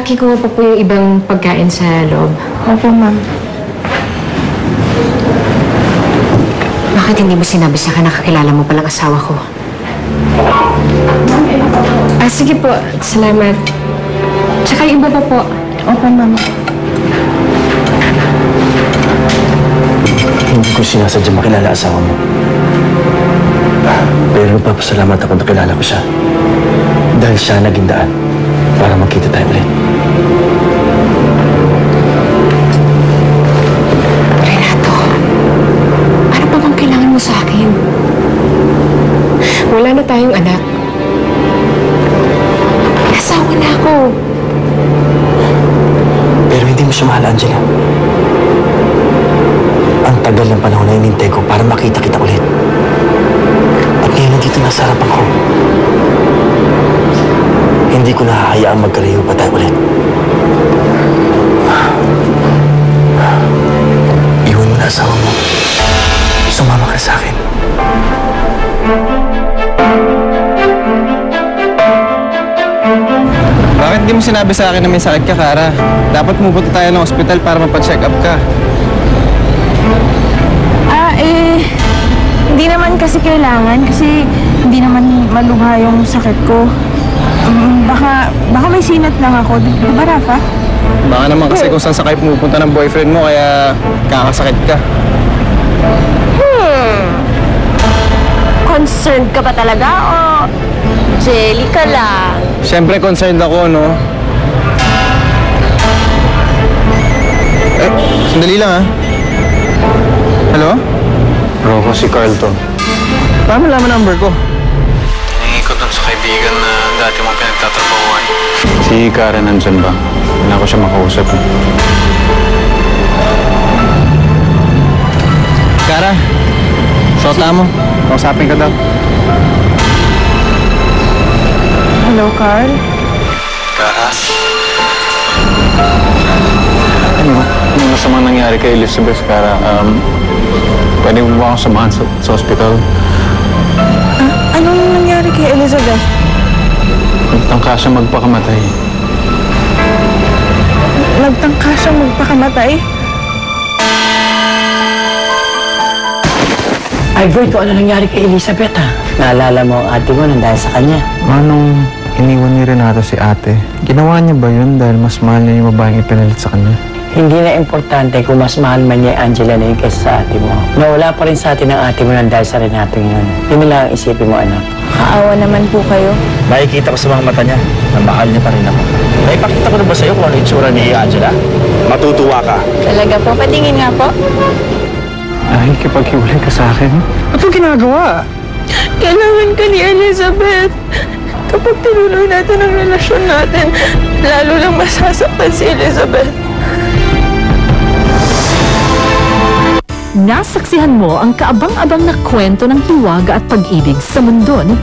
Pinaki ko pa po yung ibang pagkain sa loob. Opo, ma'am. Bakit hindi mo sinabi sa akin na kakilala mo palang asawa ko? Sige po. Salamat. Tsaka yung iba pa po. Opo, ma'am. Hindi ko sinasadya makilala asawa mo. Pero nagpapasalamat ako na kilala ko siya. Dahil siya naging daan para magkita tayo ulit. Renato, ano pa bang kailangan mo sa akin? Wala na tayong anak. Asawa na ako. Pero hindi mo siya mahal, Angela. Ang tagal ng panahon na inintay ko para makita kita ulit. At ngayon nandito na sa harapan ko. Hindi ko nahahayaang magkalayo pa tayo ulit. Iwan mo na asawa mo. Sumama ka sa akin. Bakit di mo sinabi sa akin na may sakit ka, Kara? Dapat pumunta tayo ng ospital para mapacheck up ka. Hindi naman kasi kailangan kasi hindi naman maluha yung sakit ko. Baka may sinat lang ako. Di ba, Rafa? Baka naman kasi kung saan sa kayo pumupunta ng boyfriend mo, kaya kakasakit ka. Concerned ka ba talaga o jelly ka lang? Siyempre concerned ako, no? Sandali lang, ha? Hello? Rocco, si Carlton. Paano malaman number ko? Hiningi ko dun sa kaibigan na dati mong pinagtatrabahuan. Si Karen nandyan ba? Wala ko siya makausap. Kara, suot na mo. Kausapin ka daw. Hello, Carl? Kara, Ano? Anong masamang nangyari kay Elizabeth, Kara? Pwede mo ba akong samahan sa ospital? Anong nangyari kay Elizabeth? Nagtangka siya magpakamatay. Nagtangka siyang magpakamatay? Albert, kung ano nangyari kay Elizabeth, ha? Naalala mo ang ate mo nang dahil sa kanya. Anong iniwan ni Renato si ate? Ginawa niya ba yun dahil mas mahal niya yung babaeng ipinalit sa kanya? Hindi na importante kung mas mahal man niya Angela na yun kaysa sa ate mo. Nawala pa rin sa atin ang ate mo nang dahil sa Renato yun. Yun na lang ang isipin mo, anak. Kaawa naman po kayo. Nakikita ko sa mga mata niya na mahal niya pa rin ako. Naipakita ko na ba sa'yo kung ano itsura ni Angela? Matutuwa ka. Talaga po? Patingin nga po. Nakikipaghiwalay ka sa akin? Ba't mo ginagawa? Kailangan ka ni Elizabeth. Kapag tinuloy natin ang relasyon natin, lalo lang masasaktan si Elizabeth. Nasaksihan mo ang kaabang-abang na kwento ng hiwaga at pag-ibig sa mundo ni